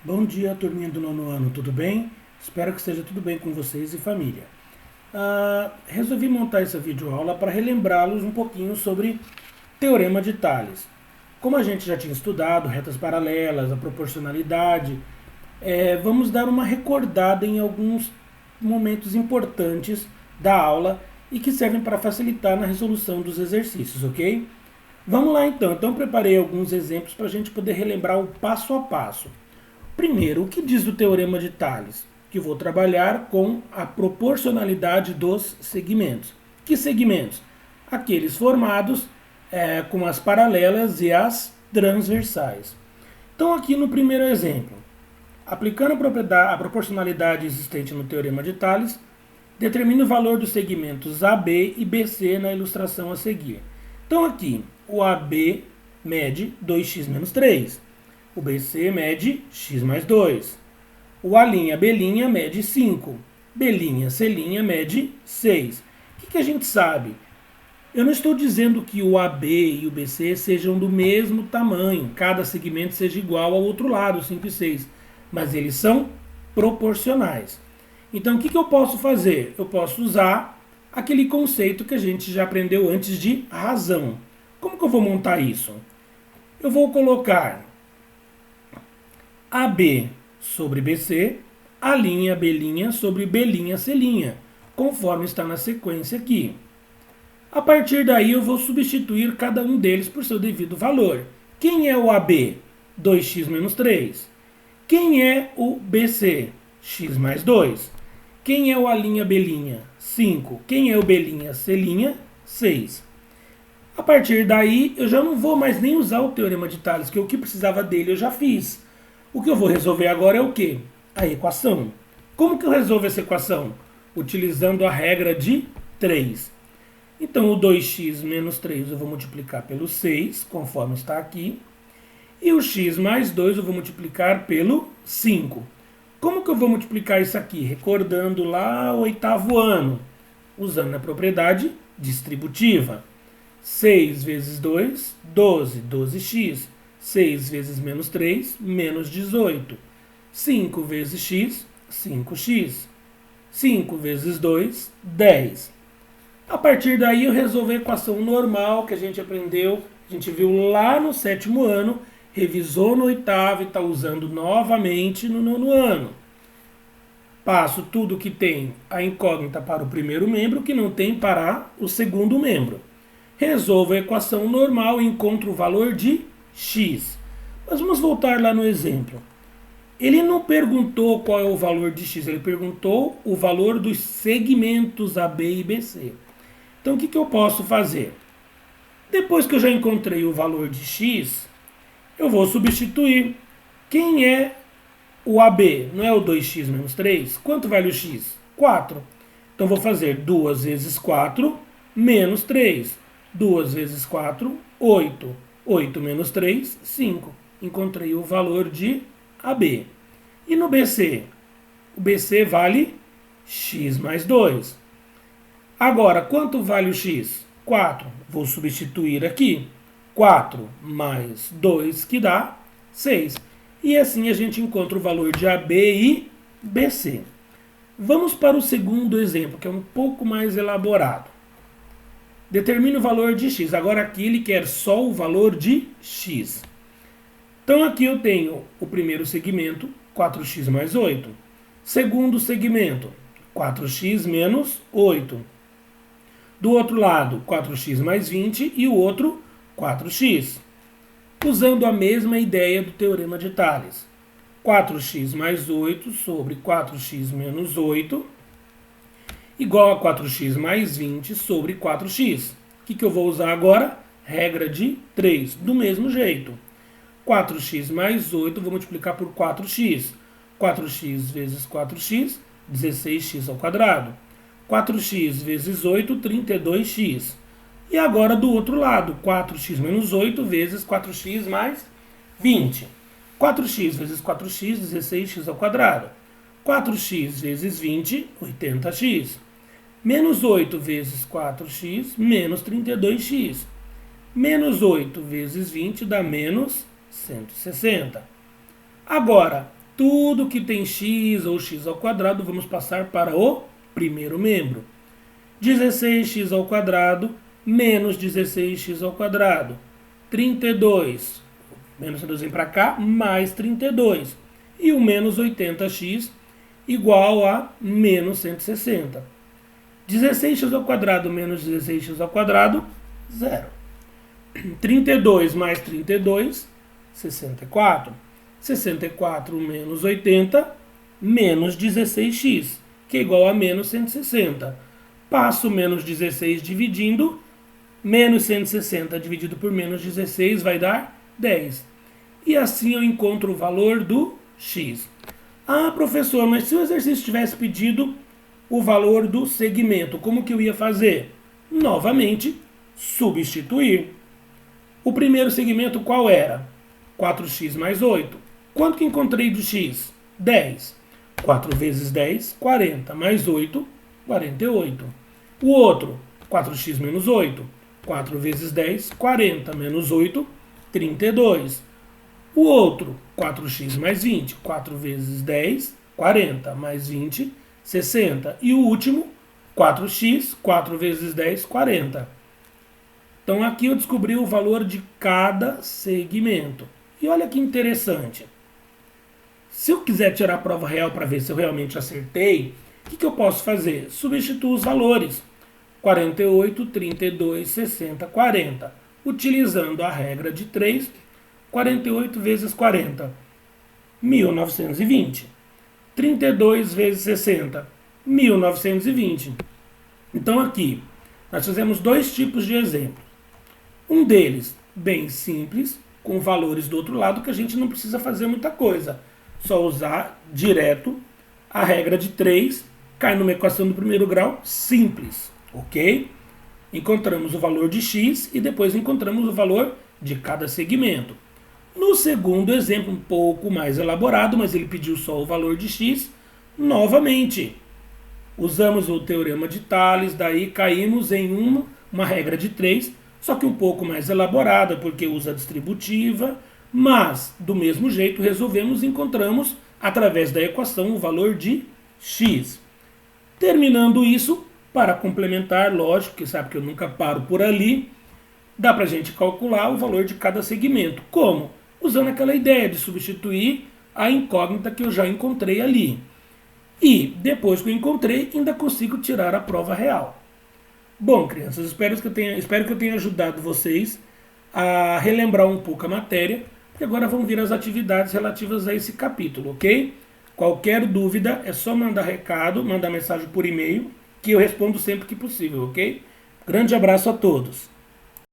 Bom dia, turminha do nono ano, tudo bem? Espero que esteja tudo bem com vocês e família. Resolvi montar essa videoaula para relembrá-los um pouquinho sobre Teorema de Tales. Como a gente já tinha estudado retas paralelas, a proporcionalidade, vamos dar uma recordada em alguns momentos importantes da aula e que servem para facilitar na resolução dos exercícios, ok? Vamos lá então. Então preparei alguns exemplos para a gente poder relembrar o passo a passo. Primeiro, o que diz do Teorema de Tales? Que vou trabalhar com a proporcionalidade dos segmentos. Que segmentos? Aqueles formados com as paralelas e as transversais. Então, aqui no primeiro exemplo, aplicando a proporcionalidade existente no Teorema de Tales, determine o valor dos segmentos AB e BC na ilustração a seguir. Então, aqui, o AB mede 2x menos 3. O BC mede x mais 2. O A', B' mede 5. B', C' mede 6. O que a gente sabe? Eu não estou dizendo que o AB e o BC sejam do mesmo tamanho, cada segmento seja igual ao outro lado, 5 e 6, mas eles são proporcionais. Então o que eu posso fazer? Eu posso usar aquele conceito que a gente já aprendeu antes de razão. Como que eu vou montar isso? Eu vou colocar AB sobre BC, A', B' sobre B', C', conforme está na sequência aqui. A partir daí eu vou substituir cada um deles por seu devido valor. Quem é o AB? 2x menos 3. Quem é o BC? X mais 2. Quem é o A', B'? 5. Quem é o B', C'? 6. A partir daí eu já não vou mais nem usar o Teorema de Tales, que o que precisava dele eu já fiz. O que eu vou resolver agora é o quê? A equação. Como que eu resolvo essa equação? Utilizando a regra de 3. Então, o 2x menos 3 eu vou multiplicar pelo 6, conforme está aqui. E o x mais 2 eu vou multiplicar pelo 5. Como que eu vou multiplicar isso aqui? Recordando lá o 8º ano, usando a propriedade distributiva. 6 vezes 2, 12. 12x. 6 vezes menos 3, menos 18. 5 vezes x, 5x. 5 vezes 2, 10. A partir daí eu resolvo a equação normal que a gente aprendeu, a gente viu lá no 7º ano, revisou no 8º e está usando novamente no 9º ano. Passo tudo que tem a incógnita para o primeiro membro, que não tem para o segundo membro. Resolvo a equação normal e encontro o valor de x. Mas vamos voltar lá no exemplo. Ele não perguntou qual é o valor de x, ele perguntou o valor dos segmentos AB e BC. Então o que eu posso fazer? Depois que eu já encontrei o valor de x, eu vou substituir. Quem é o AB? Não é o 2x menos 3? Quanto vale o x? 4. Então vou fazer 2 vezes 4 menos 3. 2 vezes 4, 8. 8 menos 3, 5. Encontrei o valor de AB. E no BC? O BC vale x mais 2. Agora, quanto vale o x? 4. Vou substituir aqui. 4 mais 2, que dá 6. E assim a gente encontra o valor de AB e BC. Vamos para o segundo exemplo, que é um pouco mais elaborado. Determine o valor de x. Agora aqui ele quer só o valor de x. Então aqui eu tenho o primeiro segmento, 4x mais 8. Segundo segmento, 4x menos 8. Do outro lado, 4x mais 20 e o outro, 4x. Usando a mesma ideia do Teorema de Tales. 4x mais 8 sobre 4x menos 8 igual a 4x mais 20 sobre 4x. O que eu vou usar agora? Regra de 3, do mesmo jeito. 4x mais 8 vou multiplicar por 4x. 4x vezes 4x, 16x ao quadrado. 4x vezes 8, 32x. E agora do outro lado, 4x menos 8 vezes 4x mais 20. 4x vezes 4x, 16x ao quadrado. 4x vezes 20, 80x. Menos 8 vezes 4x, menos 32x. Menos 8 vezes 20 dá menos 160. Agora, Tudo que tem x ou x ao quadrado, vamos passar para o primeiro membro. 16x ao quadrado menos 16x ao quadrado. 32, menos 32 para cá, mais 32. E o menos 80x igual a menos 160. 16x ao quadrado menos 16x ao quadrado, zero. 32 mais 32, 64. 64 menos 80, menos 16x, que é igual a menos 160. Passo menos 16 dividindo, menos 160 dividido por menos 16 vai dar 10. E assim eu encontro o valor do x. Ah, professor, mas se o exercício tivesse pedido o valor do segmento, como que eu ia fazer? Novamente, substituir. O primeiro segmento qual era? 4x mais 8. Quanto que encontrei do x? 10. 4 vezes 10, 40. Mais 8, 48. O outro, 4x menos 8. 4 vezes 10, 40. Menos 8, 32. O outro, 4x mais 20. 4 vezes 10, 40. Mais 20, 60. E o último, 4x, 4 vezes 10, 40. Então aqui eu descobri o valor de cada segmento. E olha que interessante. Se eu quiser tirar a prova real para ver se eu realmente acertei, o que eu posso fazer? Substituo os valores. 48, 32, 60, 40. Utilizando a regra de 3, 48 vezes 40, 1920. 32 vezes 60, 1920. Então aqui, nós fizemos dois tipos de exemplos. Um deles, bem simples, com valores do outro lado, que a gente não precisa fazer muita coisa. Só usar direto a regra de 3, cai numa equação do primeiro grau simples, ok? Encontramos o valor de x e depois encontramos o valor de cada segmento. No segundo exemplo, um pouco mais elaborado, mas ele pediu só o valor de x, novamente, usamos o teorema de Tales, daí caímos em uma regra de 3, só que um pouco mais elaborada, porque usa a distributiva, mas, do mesmo jeito, resolvemos e encontramos, através da equação, o valor de x. Terminando isso, para complementar, lógico, que sabe que eu nunca paro por ali, dá para a gente calcular o valor de cada segmento. Como? Usando aquela ideia de substituir a incógnita que eu já encontrei ali. E, depois que eu encontrei, ainda consigo tirar a prova real. Bom, crianças, espero que eu tenha ajudado vocês a relembrar um pouco a matéria, porque agora vão vir as atividades relativas a esse capítulo, ok? Qualquer dúvida é só mandar recado, mandar mensagem por e-mail, que eu respondo sempre que possível, ok? Grande abraço a todos!